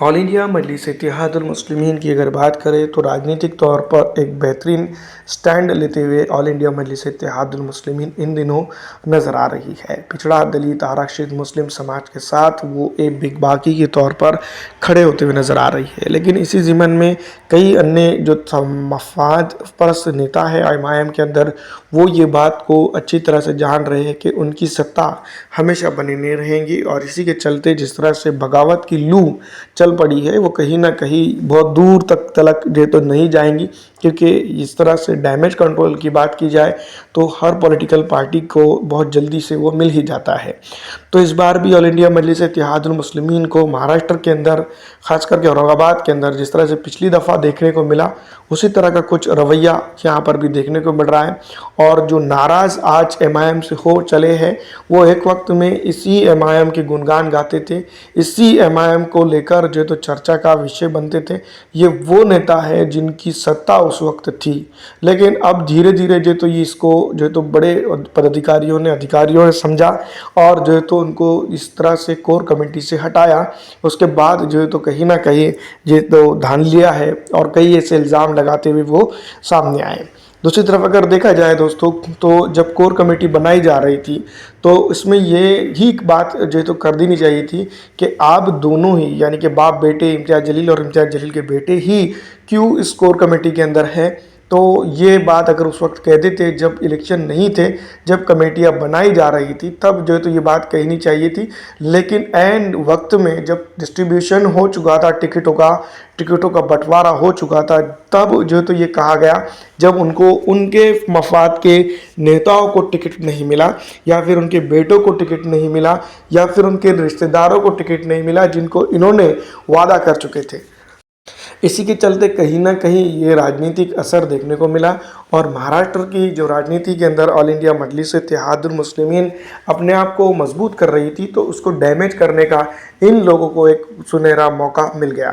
All India मजलिस इत्तेहादुल मुस्लिमीन की अगर बात करें तो राजनीतिक तौर पर एक बेहतरीन स्टैंड लेते हुए ऑल इंडिया मजलिस इत्तेहादुल मुस्लिमीन इन दिनों नज़र आ रही है। पिछड़ा दलित आरक्षित मुस्लिम समाज के साथ वो एक बिग बाकी के तौर पर खड़े होते हुए नज़र आ रही है, लेकिन इसी ज़िमन में कई अन्य जो मफाद परस्त नेता है एमआईएम के अंदर वो ये बात को अच्छी तरह से जान रहे हैं कि उनकी सत्ता हमेशा बनी नहीं रहेंगी और इसी के चलते जिस तरह से बगावत की लू चल पड़ी है वो कहीं ना कहीं बहुत दूर तक जो तो नहीं जाएंगी, क्योंकि इस तरह से डैमेज कंट्रोल की बात की जाए तो हर पॉलिटिकल पार्टी को बहुत जल्दी से वो मिल ही जाता है। तो इस बार भी ऑल इंडिया मजलिस इत्तेहादुल मुस्लिमीन को महाराष्ट्र के अंदर, खास करके औरंगाबाद के अंदर जिस तरह से पिछली दफ़ा देखने को मिला उसी तरह का कुछ रवैया यहाँ पर भी देखने को मिल रहा है। और जो नाराज़ आज एमआईएम से हो चले हैं वो एक वक्त में इसी एमआईएम के गुणगान गाते थे, इसी एमआईएम को लेकर जो तो चर्चा का विषय बनते थे। ये वो नेता है जिनकी सत्ता उस वक्त थी, लेकिन अब धीरे धीरे जो तो ये इसको जो तो बड़े पदाधिकारियों ने अधिकारियों ने समझा और जो है तो उनको इस तरह से कोर कमेटी से हटाया। उसके बाद जो है तो कहीं ना कहीं ये तो धान लिया है और कई ऐसे इल्ज़ाम लगाते हुए वो सामने आए। दूसरी तरफ अगर देखा जाए दोस्तों तो जब कोर कमेटी बनाई जा रही थी तो इसमें ये ही बात जो है तो कर देनी चाहिए थी कि आप दोनों ही यानी कि बाप बेटे इम्तियाज़ जलील और इम्तियाज़ जलील के बेटे ही क्यों इस कोर कमेटी के अंदर है। तो ये बात अगर उस वक्त कह देते जब इलेक्शन नहीं थे, जब कमेटियाँ बनाई जा रही थी, तब जो है तो ये बात कहनी चाहिए थी। लेकिन एंड वक्त में जब डिस्ट्रीब्यूशन हो चुका था टिकटों का बंटवारा हो चुका था, तब जो है तो ये कहा गया जब उनको उनके मफाद के नेताओं को टिकट नहीं मिला या फिर उनके बेटों को टिकट नहीं मिला या फिर उनके रिश्तेदारों को टिकट नहीं मिला जिनको इन्होंने वादा कर चुके थे। इसी के चलते कहीं ना कहीं ये राजनीतिक असर देखने को मिला और महाराष्ट्र की जो राजनीति के अंदर ऑल इंडिया मजलिस इत्तेहादुल मुस्लिमीन अपने आप को मजबूत कर रही थी, तो उसको डैमेज करने का इन लोगों को एक सुनहरा मौका मिल गया।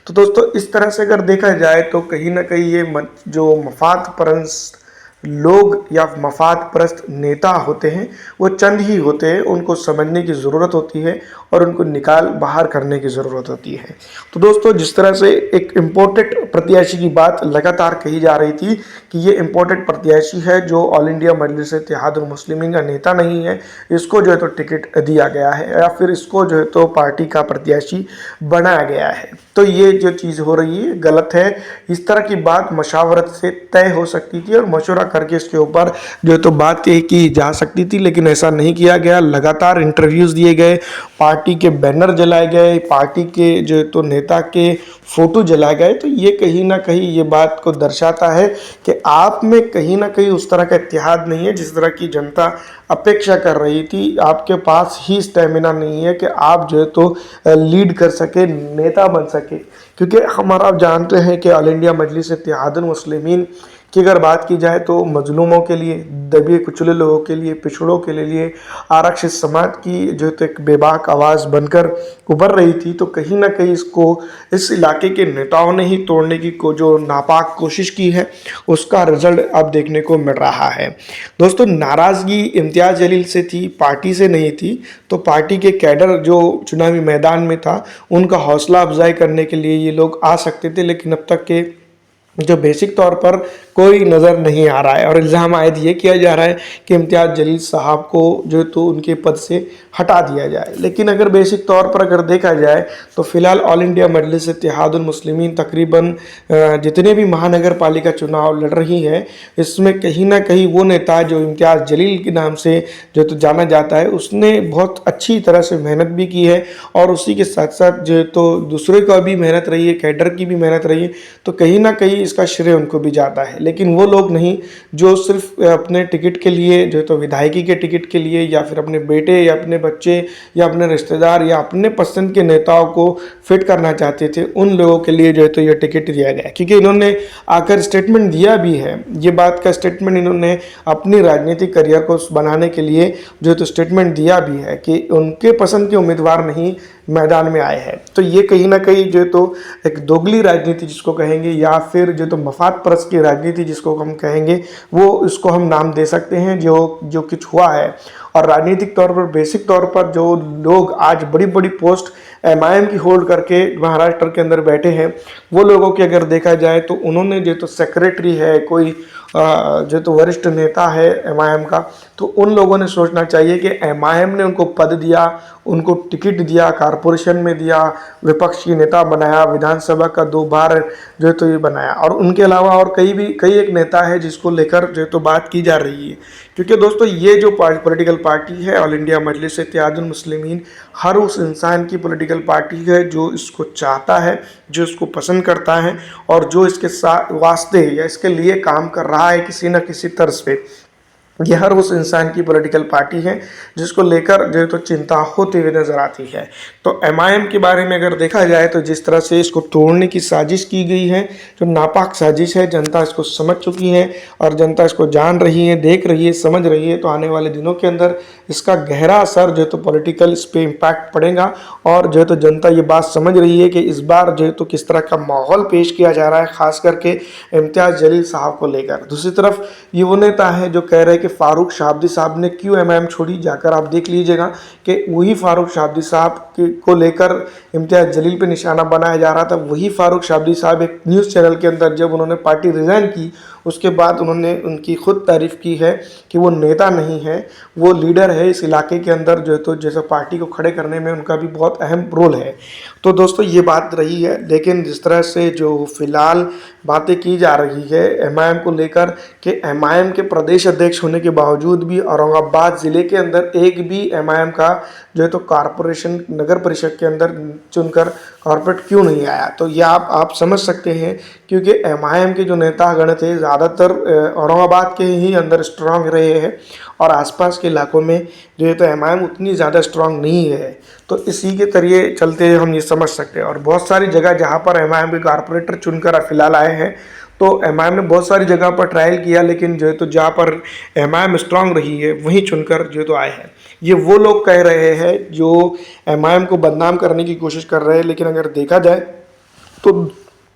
तो दोस्तों इस तरह से अगर देखा जाए तो कहीं ना कहीं ये जो मफाद परस्त लोग या मफाद परस्त नेता होते हैं वो चंद ही होते हैं, उनको समझने की ज़रूरत होती है और उनको निकाल बाहर करने की ज़रूरत होती है। तो दोस्तों जिस तरह से एक इम्पोर्टेड प्रत्याशी की बात लगातार कही जा रही थी कि ये इम्पोर्टेड प्रत्याशी है जो ऑल इंडिया मजलिस इत्तेहादुल मुस्लिमीन का नेता नहीं है, इसको जो है तो टिकट दिया गया है या फिर इसको जो है तो पार्टी का प्रत्याशी बनाया गया है, तो ये जो चीज़ हो रही है गलत है। इस तरह की बात मशावरत से तय हो सकती थी और मशवरा करके इसके ऊपर जो है तो बात की जा सकती थी, लेकिन ऐसा नहीं किया गया। लगातार इंटरव्यूज़ दिए गए, पार्टी के बैनर जलाए गए, पार्टी के जो तो नेता के फोटो जलाए गए। तो ये कहीं ना कहीं ये बात को दर्शाता है कि आप में कहीं ना कहीं उस तरह का इत्तेहाद नहीं है जिस तरह की जनता अपेक्षा कर रही थी। आपके पास ही स्टेमिना नहीं है कि आप जो है तो लीड कर सके, नेता बन सके, क्योंकि हमारा आप जानते हैं कि ऑल इंडिया मजलिस इत्तेहादुल मुस्लिमीन की अगर बात की जाए तो मजलूमों के लिए, दबे कुचले लोगों के लिए, पिछड़ों के लिए, आरक्षित समाज की जो तो एक बेबाक आवाज़ बनकर उभर रही थी। तो कहीं ना कहीं इसको इस इलाके के नेताओं ने ही तोड़ने की जो नापाक कोशिश की है उसका रिजल्ट अब देखने को मिल रहा है। दोस्तों नाराज़गी इम्तियाज़ जलील से थी, पार्टी से नहीं थी। तो पार्टी के कैडर जो चुनावी मैदान में था उनका हौसला अफजाई करने के लिए ये लोग आ सकते थे, लेकिन अब तक के जो बेसिक तौर पर कोई नज़र नहीं आ रहा है और इल्ज़ाम आयद ये किया जा रहा है कि इम्तियाज़ जलील साहब को जो तो उनके पद से हटा दिया जाए। लेकिन अगर बेसिक तौर पर अगर देखा जाए तो फ़िलहाल ऑल इंडिया मजलिस इत्तेहादुल मुस्लिमीन तकरीबन जितने भी महानगर पालिका चुनाव लड़ रही है इसमें कहीं ना कहीं वो नेता जो इम्तियाज़ जलील के नाम से जो तो जाना जाता है उसने बहुत अच्छी तरह से मेहनत भी की है और उसी के साथ साथ जो तो दूसरे का भी मेहनत रही है, कैडर की भी मेहनत रही है। तो कहीं ना कहीं इसका श्रेय उनको भी जाता है, लेकिन वो लोग नहीं जो सिर्फ अपने टिकट के लिए जो तो विधायकी के टिकट के लिए या फिर अपने बेटे या अपने बच्चे या अपने रिश्तेदार या अपने पसंद के नेताओं को फिट करना चाहते थे, उन लोगों के लिए जो है तो ये टिकट दिया गया। क्योंकि इन्होंने आकर स्टेटमेंट दिया भी है, ये बात का स्टेटमेंट इन्होंने अपनी राजनीतिक करियर को बनाने के लिए जो है तो स्टेटमेंट दिया भी है कि उनके पसंद के उम्मीदवार नहीं मैदान में आए हैं। तो ये कहीं ना कहीं जो है तो एक दोगली राजनीति जिसको कहेंगे या फिर जो तो मफाद परस्त की राजनीति जिसको हम कहेंगे वो इसको हम नाम दे सकते हैं जो कुछ हुआ है। और राजनीतिक तौर पर बेसिक तौर पर जो लोग आज बड़ी बड़ी पोस्ट एमआईएम की होल्ड करके महाराष्ट्र के अंदर बैठे हैं, वो लोगों की अगर देखा जाए तो उन्होंने जो तो सेक्रेटरी है, कोई जो तो वरिष्ठ नेता है एमआईएम का, तो उन लोगों ने सोचना चाहिए कि एमआईएम ने उनको पद दिया, उनको टिकट दिया, कारपोरेशन में दिया, विपक्ष की नेता बनाया, विधानसभा का 2 बार जो है तो ये बनाया, और उनके अलावा और कई एक नेता है जिसको लेकर जो है तो बात की जा रही है। क्योंकि दोस्तों ये जो पॉलिटिकल पार्टी है ऑल इंडिया मजलिस इत्तेहादुल मुस्लिमीन, हर उस इंसान की पॉलिटिकल पार्टी है जो इसको चाहता है, जो इसको पसंद करता है, और जो इसके साथ वास्ते या इसके लिए काम कर रहा है किसी न किसी तर्ज पे। ये हर उस इंसान की पॉलिटिकल पार्टी है जिसको लेकर जो है तो चिंता होती हुई नजर आती है। तो एमआईएम के बारे में अगर देखा जाए तो जिस तरह से इसको तोड़ने की साजिश की गई है, जो नापाक साजिश है, जनता इसको समझ चुकी है और जनता इसको जान रही है, देख रही है, समझ रही है। तो आने वाले दिनों के अंदर इसका गहरा असर जो है तो पॉलिटिकल इस पर इम्पैक्ट पड़ेगा, और जो है तो जनता ये बात समझ रही है कि इस बार जो है तो किस तरह का माहौल पेश किया जा रहा है, खास करके इम्तियाज़ जलील साहब को लेकर। दूसरी तरफ ये वो नेता है जो कह रहे हैं कि फारूक शाब्दी साहब ने क्यों एमआईएम छोड़ी, जाकर आप देख लीजिएगा कि वही फारूक शाब्दी साहब को लेकर इम्तियाज़ जलील पे निशाना बनाया जा रहा था। वही फारूक शाब्दी साहब एक न्यूज़ चैनल के अंदर जब उन्होंने पार्टी रिज़ाइन की, उसके बाद उन्होंने उनकी खुद तारीफ़ की है कि वो नेता नहीं है, वो लीडर है इस इलाके के अंदर, जो है तो जैसे पार्टी को खड़े करने में उनका भी बहुत अहम रोल है। तो दोस्तों ये बात रही है, लेकिन जिस तरह से जो फिलहाल बातें की जा रही है एमआईएम को लेकर कि एमआईएम के प्रदेश अध्यक्ष होने के बावजूद भी औरंगाबाद ज़िले के अंदर एक भी एमआईएम का जो है तो कारपोरेशन नगर परिषद के अंदर चुनकर कॉर्पोरेट क्यों नहीं आया, तो ये आप समझ सकते हैं। क्योंकि एमआईएम के जो नेतागण थे ज़्यादातर औरंगाबाद के ही अंदर स्ट्रांग रहे हैं, और आसपास के इलाकों में जो है तो एमआईएम उतनी ज़्यादा स्ट्रांग नहीं है। तो इसी के तरीके चलते हम ये समझ सकते हैं। और बहुत सारी जगह जहाँ पर एमआईएम के कारपोरेटर चुनकर फिलहाल आए हैं, तो एमआईएम ने बहुत सारी जगह पर ट्रायल किया, लेकिन जो है तो जहाँ पर एमआईएम स्ट्रांग रही है वहीं चुनकर जो है तो आए हैं। ये वो लोग कह रहे हैं जो एमआईएम को बदनाम करने की कोशिश कर रहे हैं, लेकिन अगर देखा जाए तो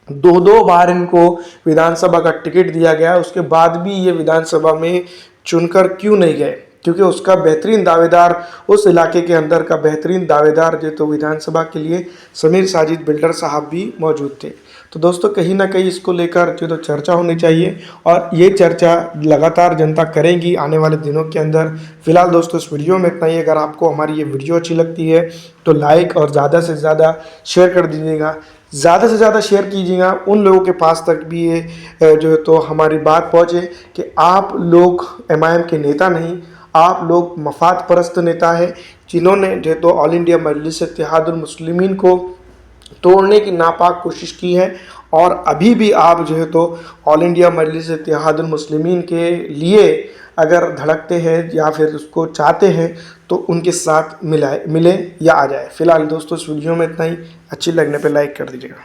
2 बार इनको विधानसभा का टिकट दिया गया, उसके बाद भी ये विधानसभा में चुनकर क्यों नहीं गए, क्योंकि उसका बेहतरीन दावेदार, उस इलाके के अंदर का बेहतरीन दावेदार जो तो विधानसभा के लिए समीर साजिद बिल्डर साहब भी मौजूद थे। तो दोस्तों कहीं ना कहीं इसको लेकर जो तो चर्चा होनी चाहिए, और ये चर्चा लगातार जनता करेगी आने वाले दिनों के अंदर। फिलहाल दोस्तों इस वीडियो में इतना ही। अगर आपको हमारी ये वीडियो अच्छी लगती है तो लाइक और ज़्यादा से ज़्यादा शेयर कर दीजिएगा, ज़्यादा से ज़्यादा शेयर कीजिएगा, उन लोगों के पास तक भी ये जो है तो हमारी बात पहुँचे कि आप लोग एमआईएम के नेता नहीं, आप लोग मफाद परस्त नेता है, जिन्होंने जो तो ऑल इंडिया मजलिस इत्तेहादुल मुस्लिमीन को तोड़ने की नापाक कोशिश की है। और अभी भी आप जो है तो ऑल इंडिया मजलिस इत्तेहादुल मुस्लिमीन के लिए अगर धड़कते हैं या फिर उसको चाहते हैं तो उनके साथ मिले या आ जाए। फिलहाल दोस्तों इस वीडियो में इतना ही। अच्छी लगने पे लाइक कर दीजिएगा।